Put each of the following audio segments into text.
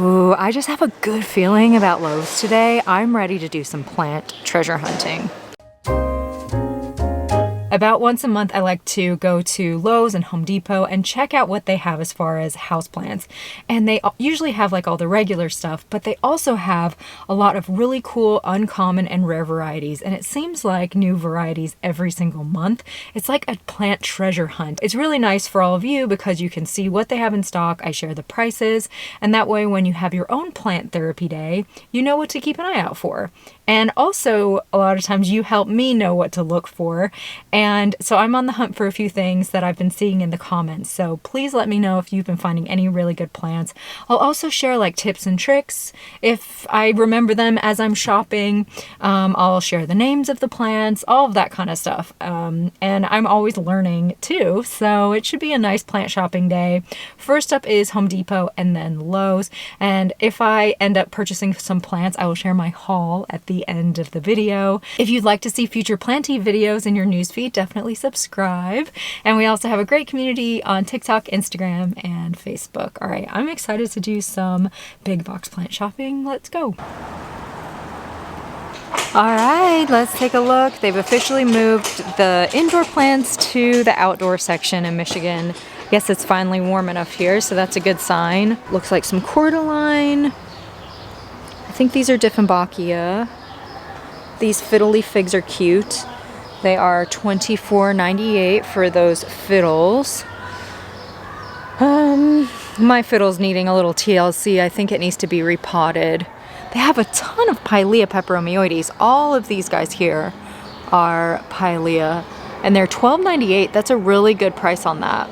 Ooh, I just have a good feeling about Lowe's today. I'm ready to do some plant treasure hunting. About once a month, I like to go to Lowe's and Home Depot and check out what they have as far as houseplants. And they usually have like all the regular stuff, but they also have a lot of really cool, uncommon, and rare varieties. And it seems like new varieties every single month. It's like a plant treasure hunt. It's really nice for all of you because you can see what they have in stock. I share the prices, and that way when you have your own plant therapy day, you know what to keep an eye out for. And also, a lot of times you help me know what to look for. And so I'm on the hunt for a few things that I've been seeing in the comments. So please let me know if you've been finding any really good plants. I'll also share like tips and tricks. If I remember them as I'm shopping, I'll share the names of the plants, all of that kind of stuff. And I'm always learning too. So it should be a nice plant shopping day. First up is Home Depot and then Lowe's. And if I end up purchasing some plants, I will share my haul at the end of the video. If you'd like to see future planty videos in your newsfeed, definitely subscribe. And we also have a great community on TikTok, Instagram, and Facebook. All right, I'm excited to do some big box plant shopping. Let's go. All right, let's take a look. They've officially moved the indoor plants to the outdoor section in Michigan. Yes, it's finally warm enough here, so that's a good sign. Looks like some cordyline. I think these are Dieffenbachia. These fiddly figs are cute. They are $24.98 for those fiddles. My fiddle's needing a little TLC. I think it needs to be repotted. They have a ton of Pilea peperomioides. All of these guys here are Pilea, and they're $12.98. That's a really good price on that.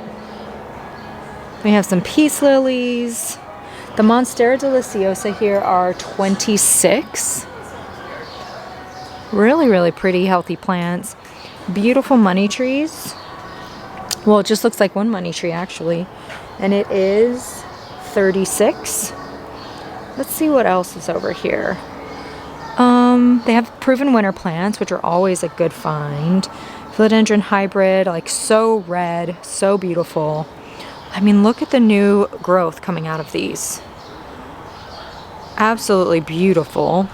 We have some peace lilies. The Monstera deliciosa here are $26. Really, really pretty, healthy plants. Beautiful money trees. Well, it just looks like one money tree actually. And it is $36. Let's see what else is over here. They have proven winter plants, which are always a good find. Philodendron hybrid, like so red, so beautiful. I mean, look at the new growth coming out of these. Absolutely beautiful.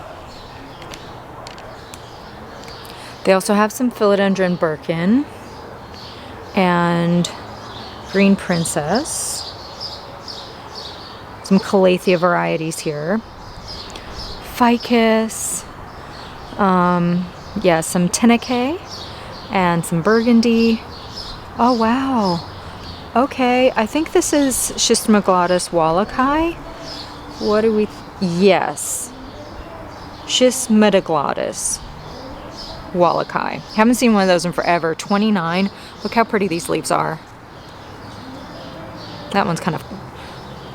They also have some Philodendron Birkin and Green Princess. Some Calathea varieties here. Ficus. Yeah, some Tenacae and some Burgundy. Oh, wow. Okay, I think this is Schistomyglottis wallachi. What do we... Yes. Schistomyglottis wallachi. Haven't seen one of those in forever. $29. Look how pretty these leaves are. That one's kind of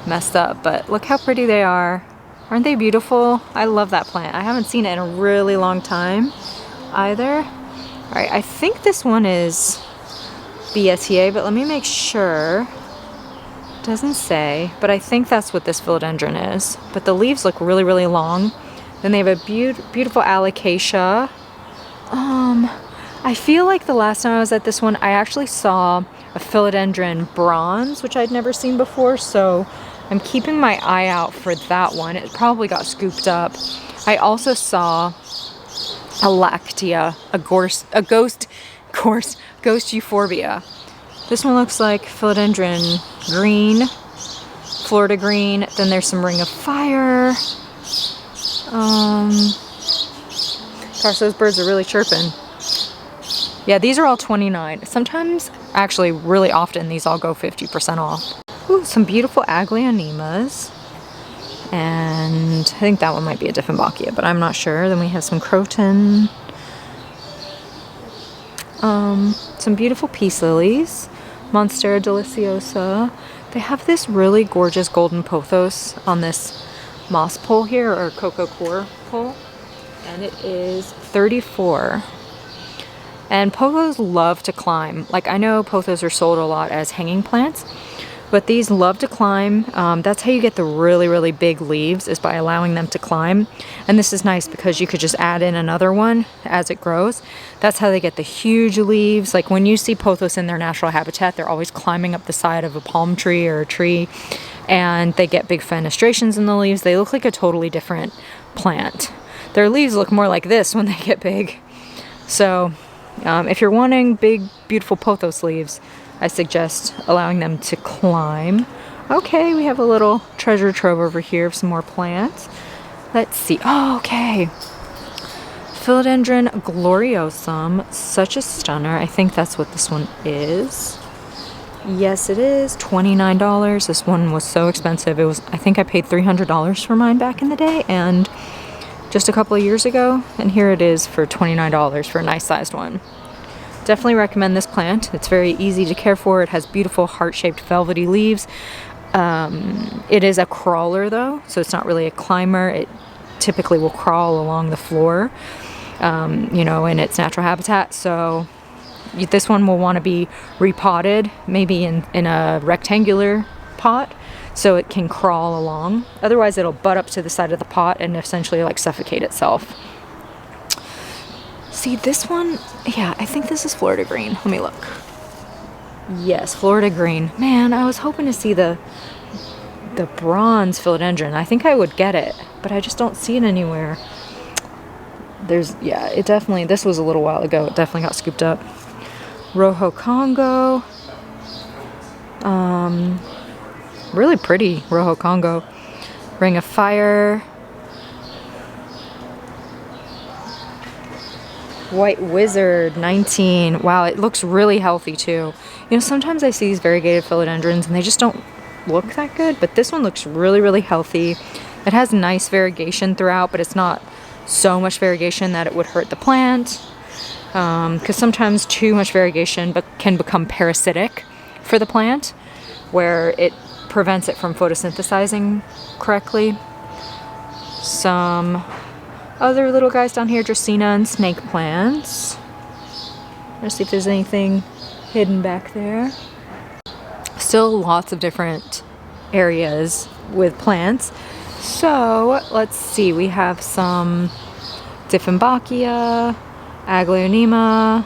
messed up, but look how pretty they are. Aren't they beautiful? I love that plant. I haven't seen it in a really long time either. All right, I think this one is BSEA, but let me make sure. Doesn't say, but I think that's what this philodendron is. But the leaves look really, really long. Then they have a beautiful alocasia. I feel like the last time I was at this one, I actually saw a philodendron bronze, which I'd never seen before, so I'm keeping my eye out for that one. It probably got scooped up. I also saw a lactea, ghost euphorbia. This one looks like philodendron green, Florida green. Then there's some ring of fire. Gosh, those birds are really chirping. Yeah, these are all $29. Sometimes, actually really often, these all go 50% off. Ooh, some beautiful Aglaonemas. And I think that one might be a Dieffenbachia, but I'm not sure. Then we have some Croton. Some beautiful peace lilies. Monstera deliciosa. They have this really gorgeous golden pothos on this moss pole here, or cocoa core pole. And it is $34. And pothos love to climb. Like, I know pothos are sold a lot as hanging plants, but these love to climb. That's how you get the really, really big leaves, is by allowing them to climb. And this is nice because you could just add in another one as it grows. That's how they get the huge leaves. Like when you see pothos in their natural habitat, they're always climbing up the side of a palm tree or a tree. and they get big fenestrations in the leaves. They look like a totally different plant. Their leaves look more like this when they get big. So if you're wanting big, beautiful pothos leaves, I suggest allowing them to climb. Okay, we have a little treasure trove over here of some more plants. Let's see. Oh, okay. Philodendron gloriosum, such a stunner. I think that's what this one is. Yes, it is. $29. This one was so expensive. It was, I think I paid $300 for mine back in the day, and just a couple of years ago. And here it is for $29 for a nice sized one. Definitely recommend this plant. It's very easy to care for. It has beautiful heart-shaped velvety leaves. It is a crawler though, so it's not really a climber. It typically will crawl along the floor, you know, in its natural habitat. So this one will want to be repotted, maybe in a rectangular pot, so it can crawl along. Otherwise it'll butt up to the side of the pot and essentially like suffocate itself. See this one, yeah, I think this is Florida green. Let me look. Yes, Florida green. Man, I was hoping to see the bronze philodendron. I think I would get it, but I just don't see it anywhere. Yeah, it definitely, this was a little while ago. It definitely got scooped up. Rojo Congo. Really pretty Rojo Congo. Ring of Fire. White Wizard, 19. Wow, it looks really healthy too. You know, sometimes I see these variegated philodendrons and they just don't look that good, but this one looks really, really healthy. It has nice variegation throughout, but it's not so much variegation that it would hurt the plant. Because sometimes too much variegation can become parasitic for the plant, where it prevents it from photosynthesizing correctly. Some other little guys down here, Dracaena and snake plants. Let's see if there's anything hidden back there. Still lots of different areas with plants. So let's see, we have some Dieffenbachia, Aglaonema,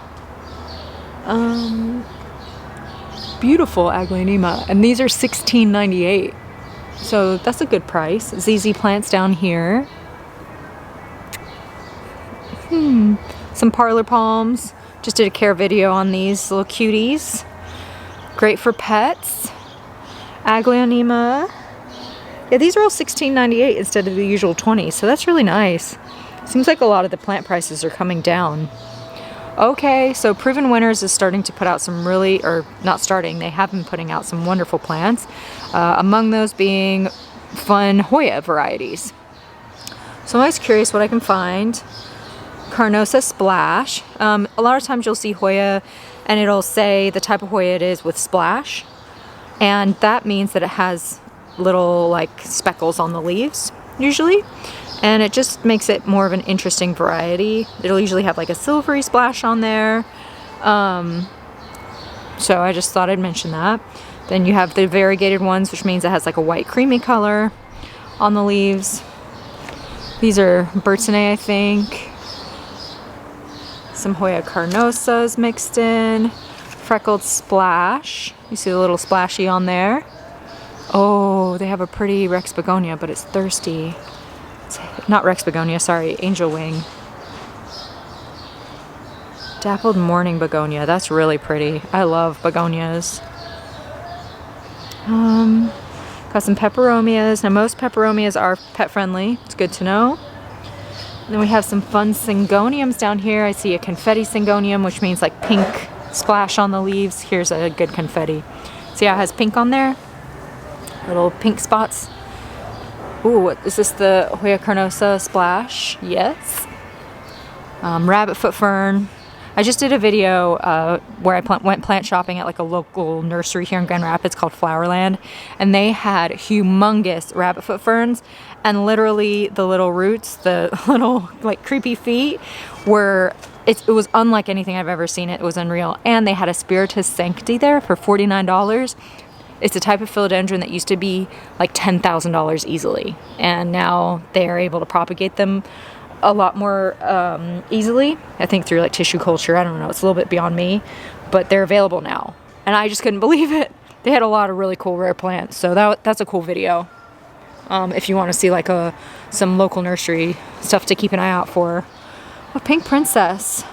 beautiful Aglaonema, and these are $16.98, so that's a good price. ZZ plants down here. Some parlor palms. Just did a care video on these little cuties. Great for pets. Aglaonema. Yeah, these are all $16.98 instead of the usual $20, so that's really nice. Seems like a lot of the plant prices are coming down. Okay, so Proven Winners is starting to put out some really, or not starting, they have been putting out some wonderful plants. Among those being fun Hoya varieties. So I'm always curious what I can find. Carnosa Splash. A lot of times you'll see Hoya and it'll say the type of Hoya it is with splash. And that means that it has little like speckles on the leaves, usually. And it just makes it more of an interesting variety. It'll usually have like a silvery splash on there. So I just thought I'd mention that. Then you have the variegated ones, which means it has like a white creamy color on the leaves. These are Bertone, I think. Some Hoya carnosas mixed in. Freckled Splash. You see the little splashy on there. Oh, they have a pretty Rex Begonia, but it's thirsty. Not Rex Begonia, sorry, Angel Wing. Dappled Morning Begonia, that's really pretty. I love begonias. Got some peperomias. Now most peperomias are pet friendly, it's good to know. And then we have some fun syngoniums down here. I see a confetti syngonium, which means like pink splash on the leaves. Here's a good confetti. See how it has pink on there? Little pink spots. Ooh, is this the Hoya carnosa Splash? Yes. Rabbit foot fern. I just did a video where I went plant shopping at like a local nursery here in Grand Rapids called Flowerland, and they had humongous rabbit foot ferns, and literally the little roots, the little like creepy feet were, it was unlike anything I've ever seen. It was unreal. And they had a Spiritus Sancti there for $49. It's a type of philodendron that used to be like $10,000 easily, and now they are able to propagate them a lot more easily. I think through like tissue culture. I don't know. It's a little bit beyond me, but they're available now, and I just couldn't believe it. they had a lot of really cool rare plants. So that's a cool video. If you want to see like some local nursery stuff to keep an eye out for. Oh, pink princess.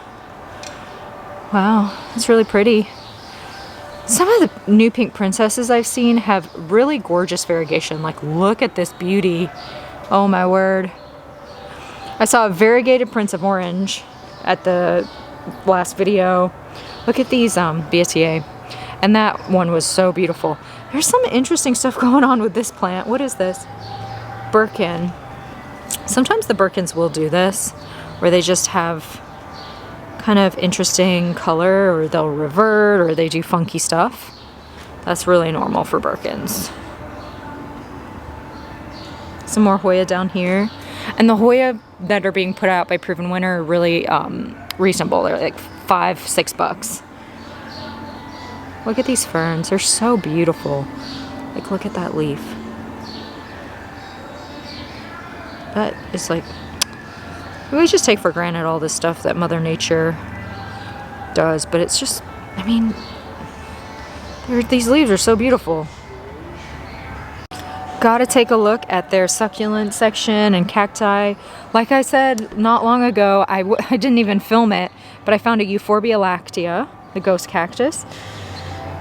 Wow, that's really pretty. Some of the new pink princesses I've seen have really gorgeous variegation. Like, look at this beauty. Oh my word. I saw a variegated Prince of Orange at the last video. Look at these BSEA. And that one was so beautiful. There's some interesting stuff going on with this plant. What is this? Birkin. Sometimes the Birkins will do this, where they just have kind of interesting color, or they'll revert, or they do funky stuff. That's really normal for Birkins. Some more Hoya down here. And the Hoya that are being put out by Proven Winner are really reasonable. They're like $5-6. Look at these ferns. They're so beautiful. Like, look at that leaf. That is like... We just take for granted all this stuff that Mother Nature does, but it's just, I mean, these leaves are so beautiful. Gotta take a look at their succulent section and cacti. Like I said not long ago, I didn't even film it, but I found a Euphorbia lactea, the ghost cactus,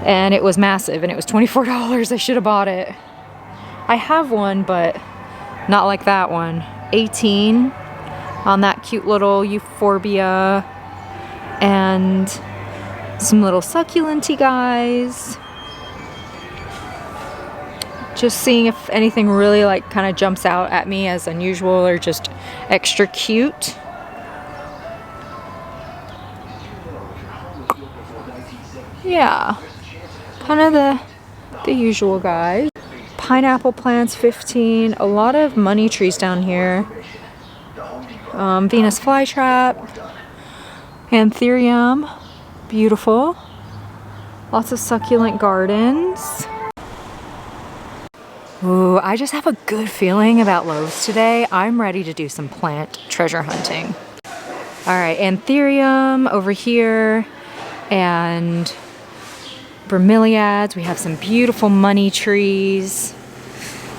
and it was massive, and it was $24. I should have bought it. I have one, but not like that one. 18 on that cute little Euphorbia, and some little succulenty guys. Just seeing if anything really like kind of jumps out at me as unusual or just extra cute. Yeah, kind of the usual guys. Pineapple plants, 15. A lot of money trees down here. Venus flytrap, Anthurium, beautiful. Lots of succulent gardens. Ooh, I just have a good feeling about Lowe's today. I'm ready to do some plant treasure hunting. All right, Anthurium over here, and Bromeliads. We have some beautiful money trees.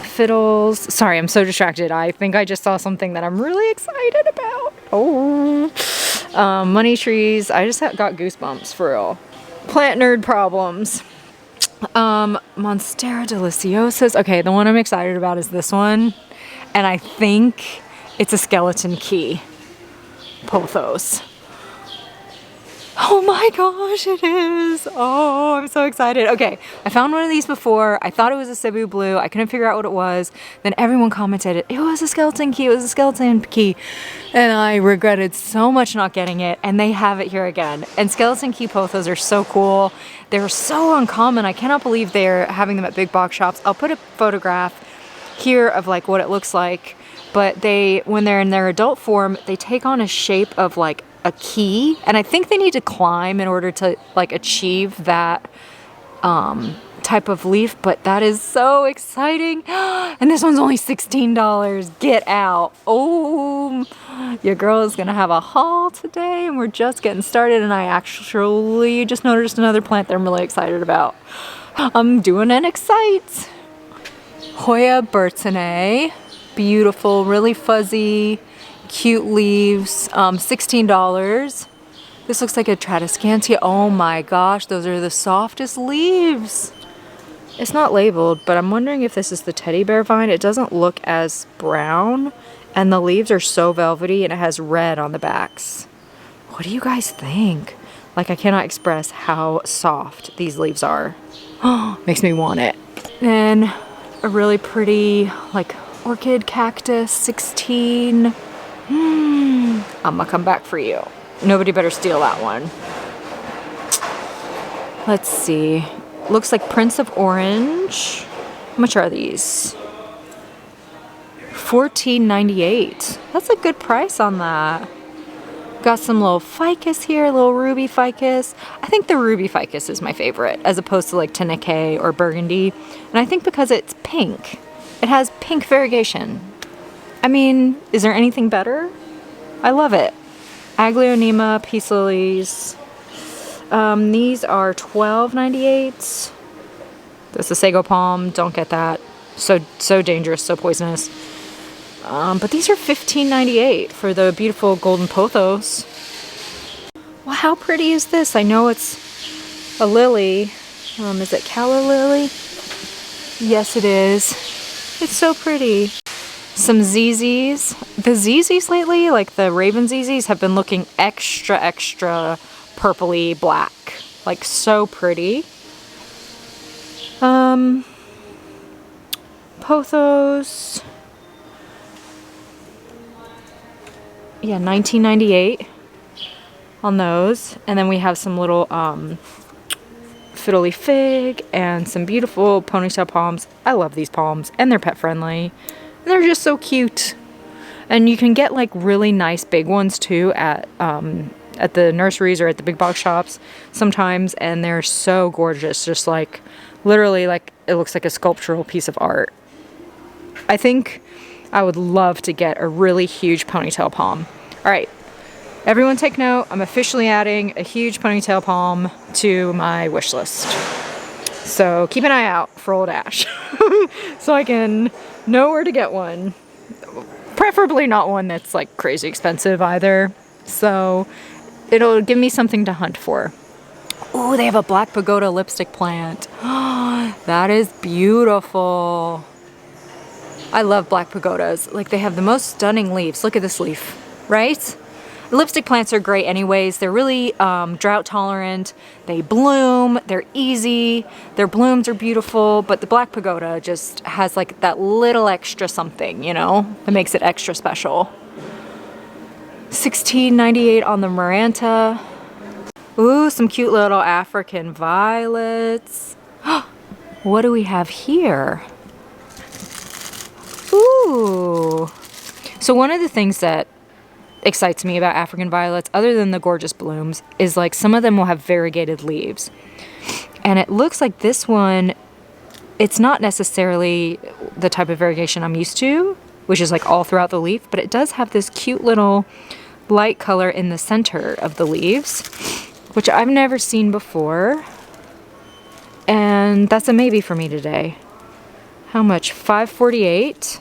Fiddles. Sorry, I'm so distracted. I think I just saw something that I'm really excited about. Oh, money trees. I just got goosebumps for real. Plant nerd problems. Monstera deliciosas. Okay, the one I'm excited about is this one, and I think it's a skeleton key. Pothos. Oh my gosh, it is. Oh, I'm so excited. Okay, I found one of these before. I thought it was a Cebu blue. I couldn't figure out what it was. Then everyone commented, it was a skeleton key. It was a skeleton key. And I regretted so much not getting it. And they have it here again. And skeleton key pothos are so cool. They're so uncommon. I cannot believe they're having them at big box shops. I'll put a photograph here of like what it looks like. But when they're in their adult form, they take on a shape of like a key, and I think they need to climb in order to like achieve that type of leaf, but that is so exciting. And this one's only $16. Get out. Oh, your girl is gonna have a haul today, and we're just getting started, and I actually just noticed another plant that I'm really excited about. I'm doing an excite. Hoya Bertone, beautiful, really fuzzy, cute leaves, $16. This looks like a Tradescantia. Oh my gosh, those are the softest leaves. It's not labeled, but I'm wondering if this is the teddy bear vine. It doesn't look as brown, and the leaves are so velvety, and it has red on the backs. What do you guys think? Like, I cannot express how soft these leaves are. Makes me want it. Then a really pretty like orchid cactus, 16. I'm gonna come back for you. Nobody better steal that one. Let's see. Looks like Prince of Orange. How much are these? $14.98. That's a good price on that. Got some little ficus here, little ruby ficus. I think the ruby ficus is my favorite, as opposed to like Tennessee or burgundy. And I think because it's pink. It has pink variegation. I mean, is there anything better? I love it. Aglaonema, peace lilies. These are $12.98. That's a sago palm. Don't get that. So dangerous, so poisonous. But these are $15.98 for the beautiful golden pothos. Well, how pretty is this? I know it's a lily. Is it calla lily? Yes, it is. It's so pretty. Some ZZs. The ZZs lately, like the raven ZZs, have been looking extra purpley black. Like so pretty. Pothos. Yeah, $19.98 on those. And then we have some little fiddly fig and some beautiful ponytail palms. I love these palms and they're pet friendly. And they're just so cute. And you can get like really nice big ones too at the nurseries or at the big box shops sometimes, and they're so gorgeous. Just like literally like it looks like a sculptural piece of art. I think I would love to get a really huge ponytail palm. All right, everyone take note. I'm officially adding a huge ponytail palm to my wish list. So keep an eye out for old Ash so I can know where to get one. Preferably not one that's like crazy expensive either. So it'll give me something to hunt for. Oh, they have a black pagoda lipstick plant. That is beautiful. I love black pagodas. Like they have the most stunning leaves. Look at this leaf, right? Lipstick plants are great anyways. They're really drought tolerant. They bloom. They're easy. Their blooms are beautiful. But the black pagoda just has like that little extra something, you know, that makes it extra special. $16.98 on the Maranta. Ooh, some cute little African violets. What do we have here? Ooh. So one of the things that excites me about African violets, other than the gorgeous blooms, is like some of them will have variegated leaves. And it looks like this one, it's not necessarily the type of variegation I'm used to, which is like all throughout the leaf, but it does have this cute little light color in the center of the leaves, which I've never seen before. And that's a maybe for me today. How much? $5.48.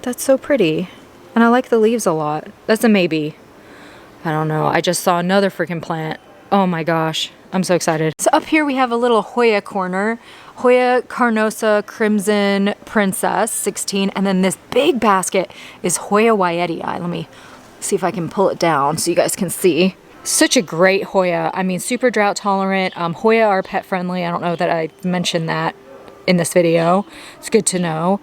That's so pretty. And I like the leaves a lot. That's a maybe. I don't know. I just saw another freaking plant. Oh my gosh. I'm so excited. So up here we have a little Hoya corner. Hoya Carnosa Crimson Princess, 16. And then this big basket is Hoya Wyetii. Let me see if I can pull it down so you guys can see. Such a great Hoya. I mean, super drought tolerant. Hoya are pet friendly. I don't know that I mentioned that in this video. It's good to know.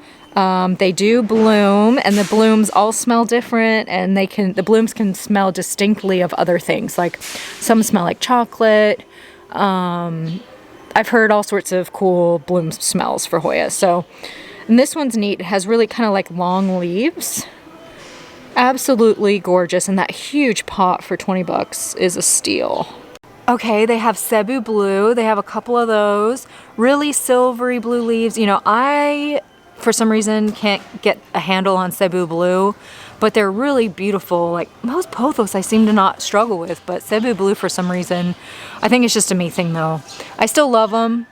They do bloom, and the blooms all smell different, and the blooms can smell distinctly of other things. Like some smell like chocolate. I've heard all sorts of cool bloom smells for Hoya. So, and this one's neat. It has really kind of like long leaves. Absolutely gorgeous, and that huge pot for 20 bucks is a steal. Okay, they have Cebu Blue. They have a couple of those. Really silvery blue leaves. You know, I, for some reason, can't get a handle on Cebu Blue, but they're really beautiful. Like most pothos I seem to not struggle with, but Cebu Blue for some reason, I think it's just a me thing though. I still love them.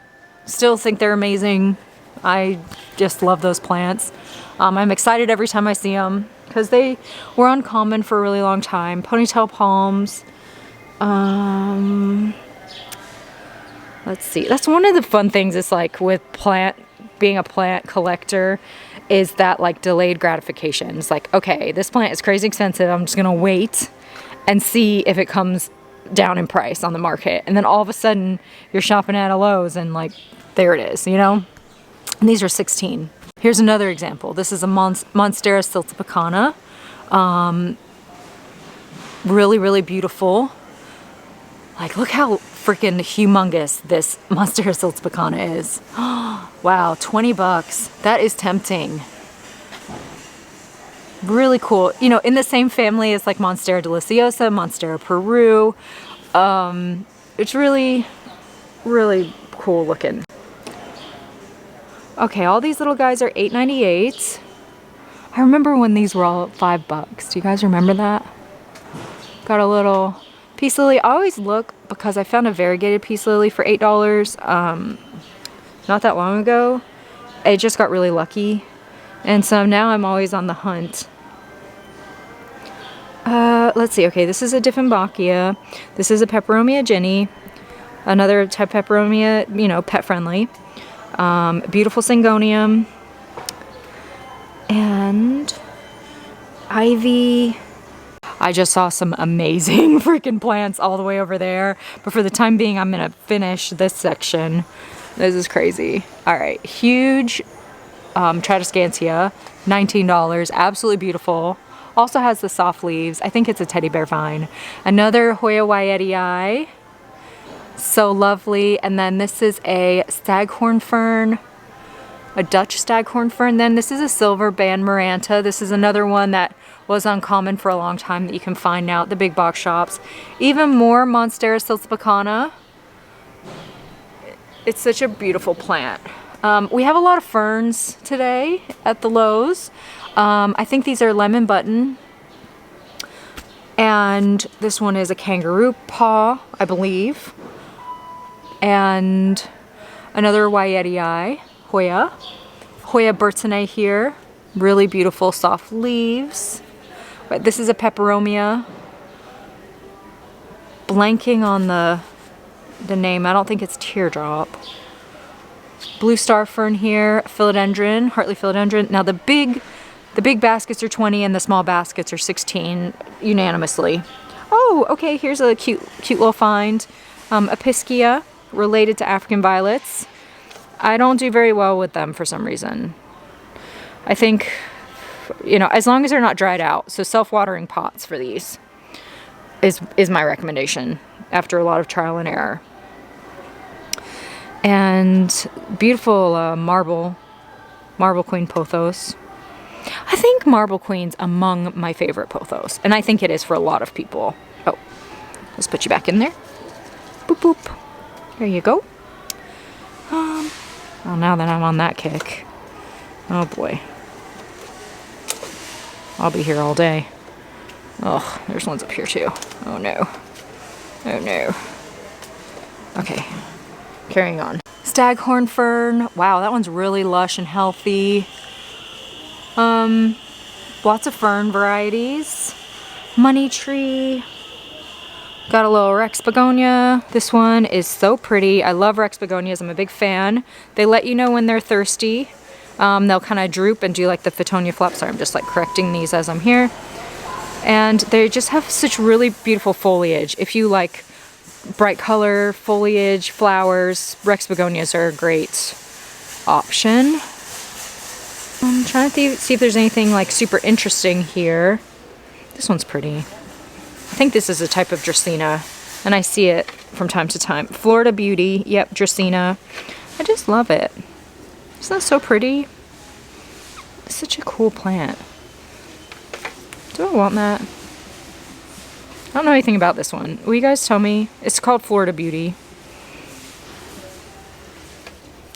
Still think they're amazing. I just love those plants. I'm excited every time I see them because they were uncommon for a really long time. Ponytail palms. Let's see. That's one of the fun things is like with being a plant collector is that like delayed gratification. It's like, okay, this plant is crazy expensive. I'm just going to wait and see if it comes down in price on the market. And then all of a sudden you're shopping at a Lowe's and like, there it is, you know? And these are 16. Here's another example. This is a Monstera siltepecana. Really, really beautiful. Like, look how freaking humongous this Monstera siltepecana is. Wow, 20 bucks. That is tempting. Really cool. You know, in the same family as like Monstera deliciosa, Monstera Peru. It's really, really cool looking. Okay, all these little guys are $8.98. I remember when these were all $5. Do you guys remember that? Got a little piece of leaf. I always look because I found a variegated peace lily for $8 not that long ago. I just got really lucky, and so now I'm always on the hunt. Let's see. Okay, this is a Dieffenbachia. This is a Peperomia Jenny, another type of Peperomia, you know, pet friendly. Beautiful Syngonium, and ivy. I just saw some amazing freaking plants all the way over there, but for the time being, I'm gonna finish this section. This is crazy. All right, huge Tradescantia, $19, absolutely beautiful. Also has the soft leaves. I think it's a teddy bear vine. Another Hoya Wyetii, so lovely. And then this is a staghorn fern, a Dutch staghorn fern. Then this is a silver band Maranta. This is another one that was uncommon for a long time that you can find now at the big box shops. Even more Monstera siltzepecana. It's such a beautiful plant. We have a lot of ferns today at the Lowe's. I think these are lemon button. And this one is a kangaroo paw, I believe. And another Wyetii, Hoya. Hoya Bertone here. Really beautiful soft leaves. But this is a Peperomia. Blanking on the name. I don't think it's Teardrop. Blue star fern here, philodendron, Hartley philodendron. Now the big baskets are 20 and the small baskets are 16 unanimously. Oh, okay, here's a cute little find. Apiscia, related to African violets. I don't do very well with them for some reason. I think, you know, as long as they're not dried out. So self-watering pots for these is my recommendation after a lot of trial and error. And beautiful Marble Queen Pothos. I think Marble Queen's among my favorite pothos, and I think it is for a lot of people. Oh, let's put you back in there. Boop boop. There you go. Well, now that I'm on that kick, oh boy, I'll be here all day. Oh, there's ones up here too. Oh no. Oh no. Okay. Carrying on. Staghorn fern. Wow, that one's really lush and healthy. Lots of fern varieties. Money tree. Got a little Rex begonia. This one is so pretty. I love Rex begonias. I'm a big fan. They let you know when they're thirsty. They'll kind of droop and do like the Fittonia flop. Sorry, I'm just like correcting these as I'm here. And they just have such really beautiful foliage. If you like bright color, foliage, flowers, Rex begonias are a great option. I'm trying to see if there's anything like super interesting here. This one's pretty. I think this is a type of Dracaena, and I see it from time to time. Florida Beauty, yep, Dracaena. I just love it. Isn't that so pretty? It's such a cool plant. Do I want that? I don't know anything about this one. Will you guys tell me? It's called Florida Beauty.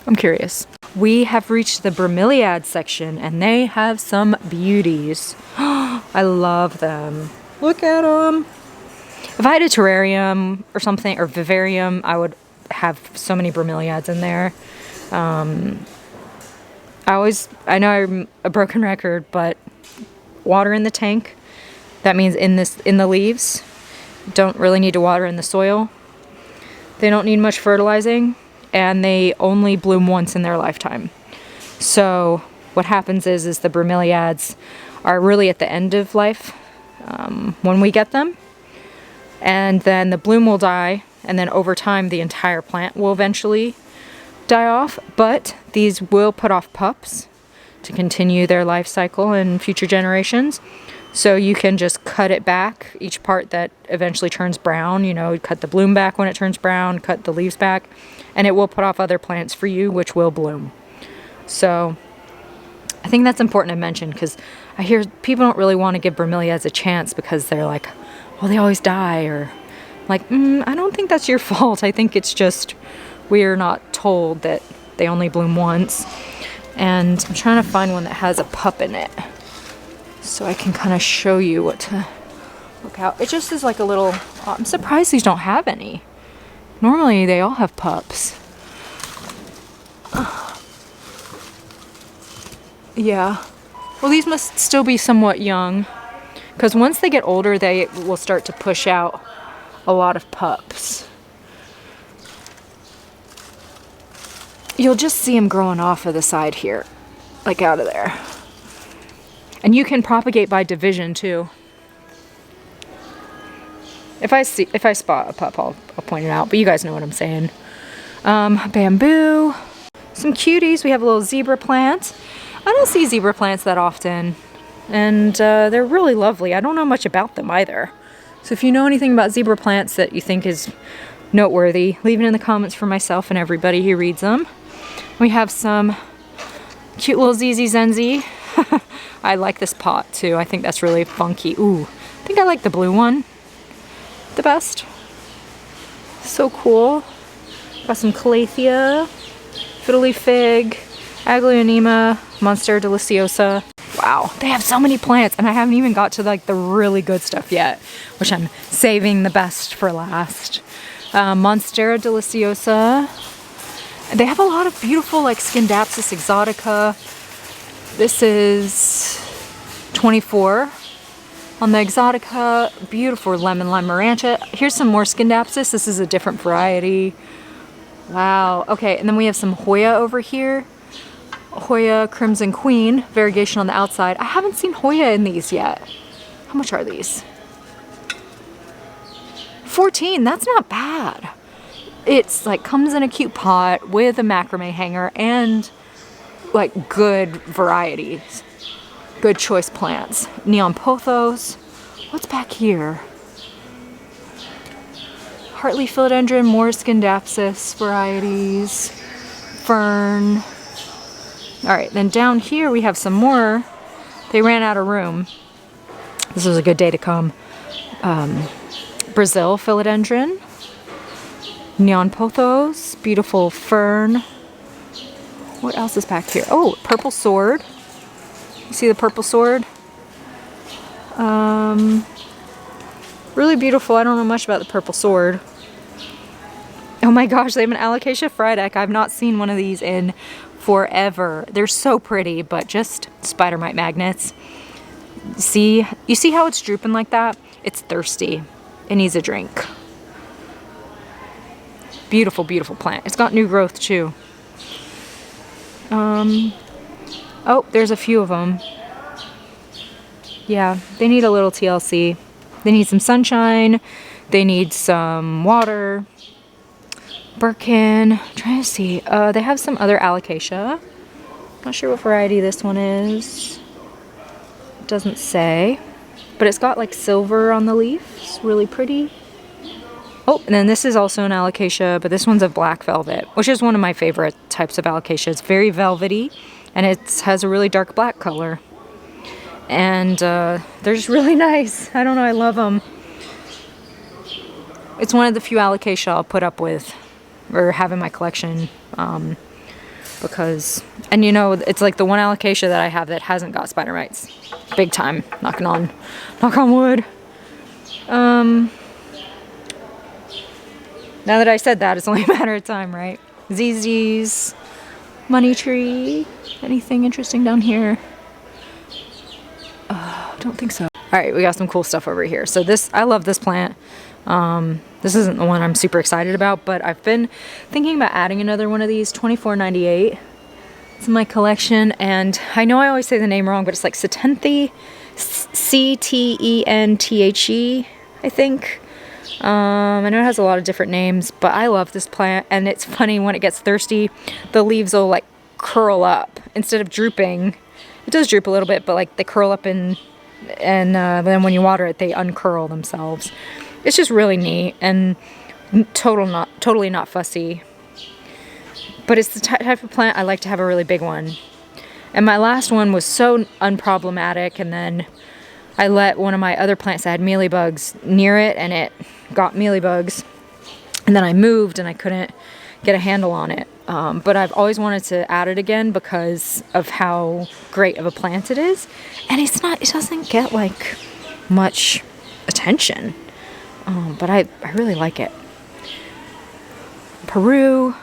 I'm curious. We have reached the Bromeliad section, and they have some beauties. I love them. Look at them. If I had a terrarium or something, or vivarium, I would have so many bromeliads in there. I know I'm a broken record, but water in the tank. That means in the leaves. Don't really need to water in the soil. They don't need much fertilizing, and they only bloom once in their lifetime. So what happens is the bromeliads are really at the end of life when we get them, and then the bloom will die, and then over time the entire plant will eventually die off, but these will put off pups to continue their life cycle in future generations. So you can just cut it back, each part that eventually turns brown, you know, cut the bloom back when it turns brown, cut the leaves back, and it will put off other plants for you, which will bloom. So I think that's important to mention, because I hear people don't really want to give bromeliads a chance because they're like, well, they always die, or like, I don't think that's your fault. I think it's just we're not told that they only bloom once. And I'm trying to find one that has a pup in it, so I can kind of show you what to look out. It just is like a little, I'm surprised these don't have any. Normally they all have pups. Yeah. Well, these must still be somewhat young, because once they get older, they will start to push out a lot of pups. You'll just see them growing off of the side here, like out of there. And you can propagate by division too. If I spot a pup, I'll point it out, but you guys know what I'm saying. Bamboo, some cuties. We have a little zebra plant. I don't see zebra plants that often, and they're really lovely. I don't know much about them either. So if you know anything about zebra plants that you think is noteworthy, leave it in the comments for myself and everybody who reads them. We have some cute little ZZ Zenzi. I like this pot too. I think that's really funky. Ooh, I think I like the blue one the best. So cool. Got some Calathea, Fiddly Fig, Aglaonema, Monstera deliciosa. Wow, they have so many plants, and I haven't even got to like the really good stuff yet, which I'm saving the best for last. Monstera deliciosa. They have a lot of beautiful like Scindapsus exotica. This is 24 on the exotica. Beautiful lemon lime marantia. Here's some more Scindapsus. This is a different variety. Wow. Okay, and then we have some Hoya over here. Hoya Crimson Queen, variegation on the outside. I haven't seen Hoya in these yet. How much are these? 14, that's not bad. It's like comes in a cute pot with a macrame hanger and like good varieties. Good choice plants. Neon pothos. What's back here? Heartleaf philodendron, more Scindapsus varieties. Fern. Alright, then down here we have some more. They ran out of room. This was a good day to come. Brazil philodendron. Neon pothos. Beautiful fern. What else is back here? Oh, purple sword. You see the purple sword? Really beautiful. I don't know much about the purple sword. Oh my gosh, they have an Alocasia frydek. I've not seen one of these in forever. They're so pretty, but just spider mite magnets. See, you see how it's drooping like that? It's thirsty. It needs a drink. Beautiful, beautiful plant. It's got new growth too. Oh, there's a few of them. Yeah, they need a little TLC. They need some sunshine. They need some water. Birkin. I'm trying to see. They have some other Alocasia. Not sure what variety this one is. It doesn't say. But it's got like silver on the leaf. It's really pretty. Oh, and then this is also an Alocasia, but this one's a black velvet, which is one of my favorite types of Alocasia. It's very velvety, and it has a really dark black color. And they're just really nice. I don't know, I love them. It's one of the few Alocasia I'll put up with, or have in my collection, because, and you know, it's like the one Alocasia that I have that hasn't got spider mites. Big time. Knock on wood. Now that I said that, it's only a matter of time, right? ZZ's, money tree. Anything interesting down here? Don't think so. All right, we got some cool stuff over here. So this, I love this plant. This isn't the one I'm super excited about, but I've been thinking about adding another one of these. $24.98. It's in my collection, and I know I always say the name wrong, but it's like Ctenthe, C-T-E-N-T-H-E, I think. I know it has a lot of different names, but I love this plant, and it's funny when it gets thirsty, the leaves will like curl up instead of drooping. It does droop a little bit, but like they curl up and then when you water it, they uncurl themselves. It's just really neat and totally not fussy. But it's the type of plant I like to have a really big one. And my last one was so unproblematic, and then I let one of my other plants that had mealybugs near it, and it got mealybugs. And then I moved, and I couldn't get a handle on it. But I've always wanted to add it again because of how great of a plant it is. And it doesn't get like much attention. But I really like it. Peru.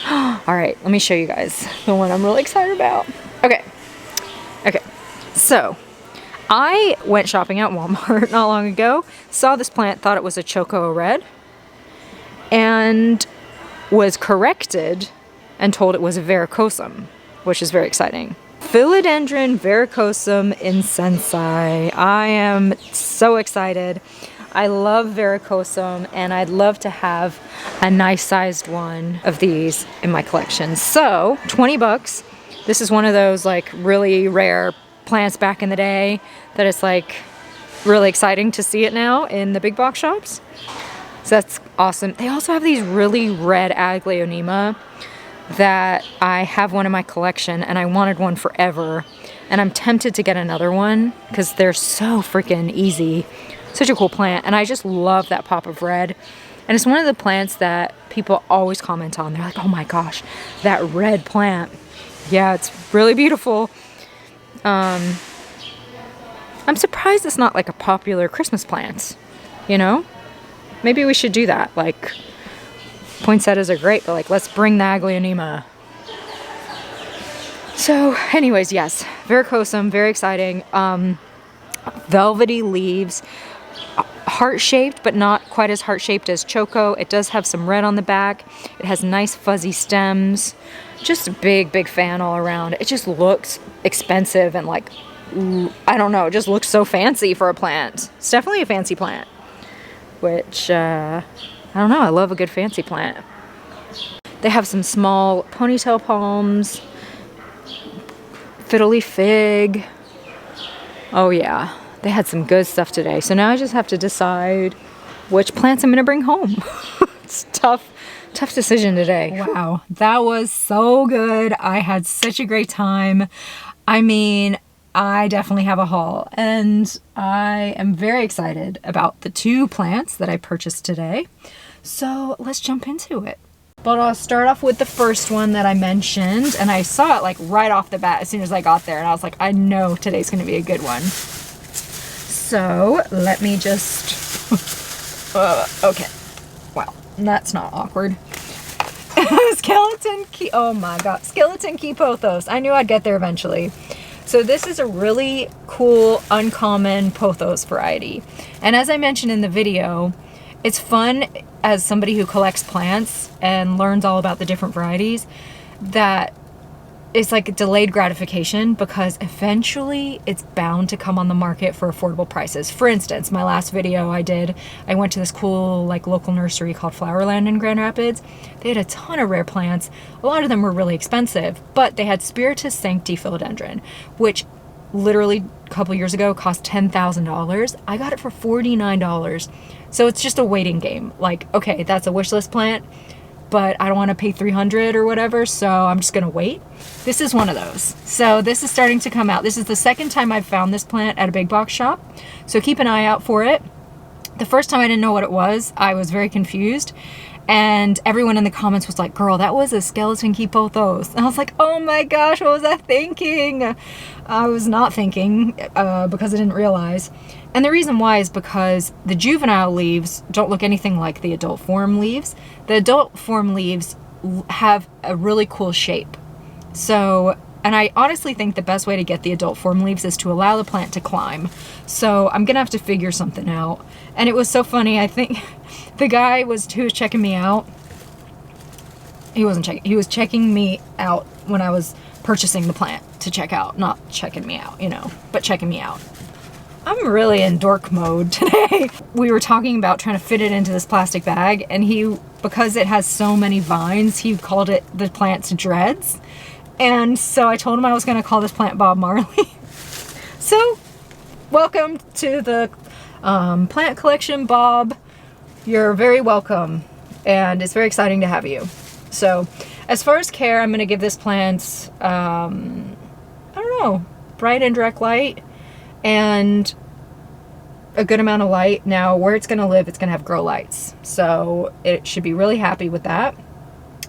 All right, let me show you guys the one I'm really excited about. Okay, so I went shopping at Walmart not long ago, saw this plant, thought it was a choco red, and was corrected and told it was a varicosum, which is very exciting. Philodendron varicosum incensi. I am so excited. I love varicosum, and I'd love to have a nice sized one of these in my collection. So 20 bucks. This is one of those like really rare plants back in the day that it's like really exciting to see it now in the big box shops. So that's awesome. They also have these really red aglaonema that I have one in my collection, and I wanted one forever, and I'm tempted to get another one because they're so freaking easy. Such a cool plant, and I just love that pop of red. And it's one of the plants that people always comment on. They're like, oh my gosh, that red plant. Yeah, it's really beautiful. I'm surprised it's not like a popular Christmas plant, you know? Maybe we should do that. Like, poinsettias are great, but like, let's bring the aglaonema. So anyways, yes, varicosum, very exciting. Velvety leaves, heart-shaped, but not quite as heart-shaped as choco. It does have some red on the back. It has nice fuzzy stems. Just a big fan all around. It just looks expensive and like, I don't know, it just looks so fancy for a plant. It's definitely a fancy plant, which, I don't know, I love a good fancy plant. They have some small ponytail palms, fiddly fig. Oh yeah, they had some good stuff today. So now I just have to decide which plants I'm gonna bring home. It's tough decision today. Wow, that was so good. I had such a great time. I mean, I definitely have a haul, and I am very excited about the 2 plants that I purchased today. So let's jump into it. But I'll start off with the first one that I mentioned, and I saw it like right off the bat as soon as I got there, and I was like, I know today's gonna be a good one. So let me just, okay. Wow, that's not awkward. Oh my god, skeleton key pothos. I knew I'd get there eventually. So this is a really cool, uncommon pothos variety. And as I mentioned in the video, it's fun as somebody who collects plants and learns all about the different varieties, that it's like delayed gratification, because eventually it's bound to come on the market for affordable prices. For instance, my last video I went to this cool like local nursery called Flowerland in Grand Rapids. They had a ton of rare plants. A lot of them were really expensive, but they had Spiritus Sancti philodendron, which literally a couple years ago cost $10,000. I got it for $49. So it's just a waiting game. Like, okay, that's a wish list plant, but I don't want to pay $300 or whatever, so I'm just gonna wait. This is one of those. So this is starting to come out. This is the second time I've found this plant at a big box shop, so keep an eye out for it. The first time I didn't know what it was. I was very confused, and everyone in the comments was like, girl, that was a skeleton key pothos. And I was like, oh my gosh, what was I thinking? I was not thinking because I didn't realize. And the reason why is because the juvenile leaves don't look anything like the adult form leaves. The adult form leaves have a really cool shape. So, and I honestly think the best way to get the adult form leaves is to allow the plant to climb. So I'm gonna have to figure something out. And it was so funny, I think the guy who was checking me out, he was checking me out when I was purchasing the plant to check out. Not checking me out, you know, but checking me out. I'm really in dork mode today. We were talking about trying to fit it into this plastic bag, and because it has so many vines, he called the plant's dreads. And so I told him I was gonna call this plant Bob Marley. So, welcome to the plant collection, Bob. You're very welcome, and it's very exciting to have you. So, as far as care, I'm gonna give this plant, I don't know, bright and direct light, and a good amount of light. Now, where it's gonna live, it's gonna have grow lights, so it should be really happy with that.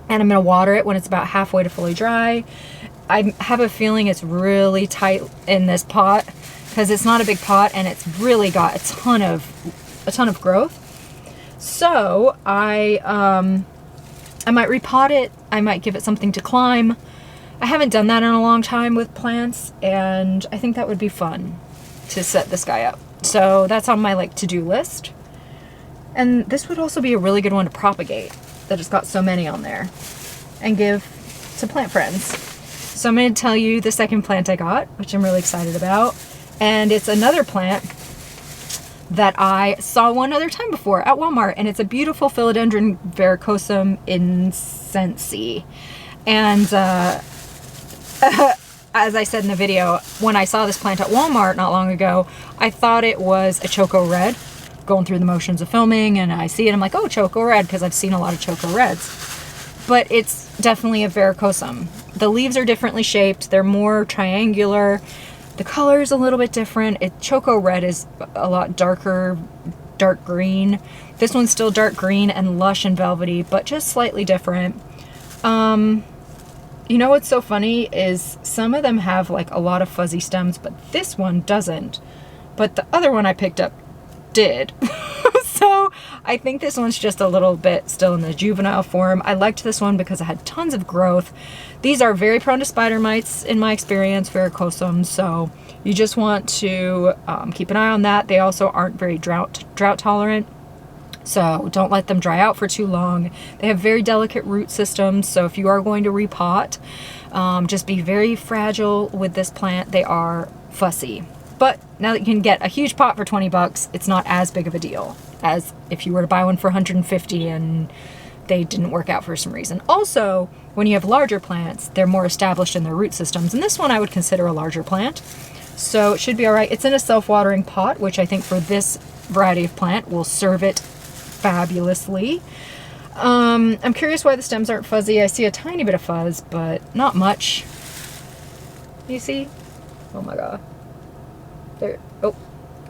And I'm gonna water it when it's about halfway to fully dry. I have a feeling it's really tight in this pot because it's not a big pot and it's really got a ton of growth. So I I might repot it. I might give it something to climb. I haven't done that in a long time with plants, and I think that would be fun to set this guy up. So that's on my like to-do list. And this would also be a really good one to propagate, that it's got so many on there, and give to plant friends. So I'm going to tell you the second plant I got, which I'm really excited about. And it's another plant that I saw one other time before at Walmart, and it's a beautiful philodendron varicosum incensi. And as I said in the video, when I saw this plant at Walmart not long ago, I thought it was a choco red, going through the motions of filming, and I see it, I'm like, oh, choco red, because I've seen a lot of choco reds. But it's definitely a varicosum. The leaves are differently shaped, they're more triangular, the color is a little bit different. Choco red is a lot darker, dark green. This one's still dark green and lush and velvety, but just slightly different. You know what's so funny is some of them have like a lot of fuzzy stems, but this one doesn't. But the other one I picked up did. So I think this one's just a little bit still in the juvenile form. I liked this one because it had tons of growth. These are very prone to spider mites in my experience, varicosums, so you just want to keep an eye on that. They also aren't very drought tolerant. So don't let them dry out for too long. They have very delicate root systems, so if you are going to repot, just be very fragile with this plant. They are fussy. But now that you can get a huge pot for 20 bucks, it's not as big of a deal as if you were to buy one for 150 and they didn't work out for some reason. Also, when you have larger plants, they're more established in their root systems, and this one I would consider a larger plant. So it should be all right. It's in a self-watering pot, which I think for this variety of plant will serve it fabulously. I'm curious why the stems aren't fuzzy. I see a tiny bit of fuzz, but not much. You see? Oh my god. There. Oh,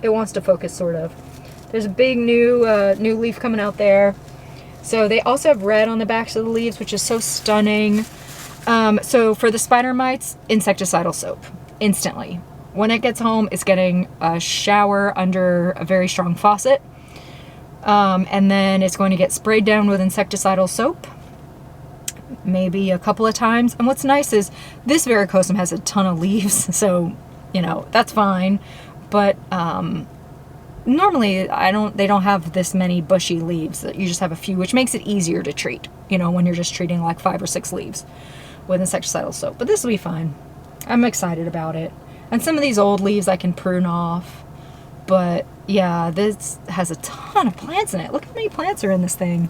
it wants to focus, sort of. There's a big new leaf coming out there. So they also have red on the backs of the leaves, which is so stunning. So for the spider mites, insecticidal soap, instantly. When it gets home, it's getting a shower under a very strong faucet. And then it's going to get sprayed down with insecticidal soap, maybe a couple of times. And what's nice is this varicosum has a ton of leaves, so, you know, that's fine. But normally they don't have this many bushy leaves. You just have a few, which makes it easier to treat, you know, when you're just treating like 5 or 6 leaves with insecticidal soap. But this will be fine. I'm excited about it. And some of these old leaves I can prune off. But yeah, this has a ton of plants in it. Look how many plants are in this thing.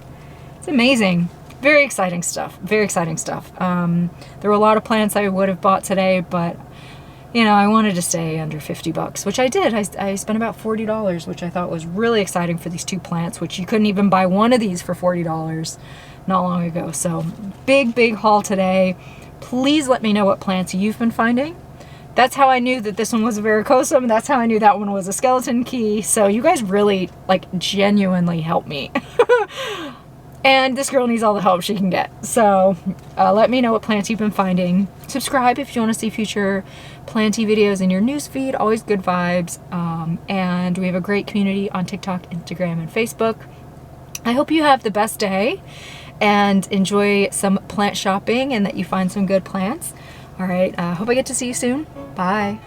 It's amazing. Very exciting stuff. Very exciting stuff. There were a lot of plants I would have bought today, but you know, I wanted to stay under 50 bucks, which I did. I spent about $40, which I thought was really exciting for these 2 plants, which you couldn't even buy one of these for $40 not long ago. So big haul today. Please let me know what plants you've been finding. That's how I knew that this one was a varicosum. That's how I knew that one was a skeleton key. So you guys really, like, genuinely helped me. And this girl needs all the help she can get. So let me know what plants you've been finding. Subscribe if you want to see future planty videos in your newsfeed. Always good vibes. And we have a great community on TikTok, Instagram, and Facebook. I hope you have the best day and enjoy some plant shopping and that you find some good plants. All right, hope I get to see you soon. Bye.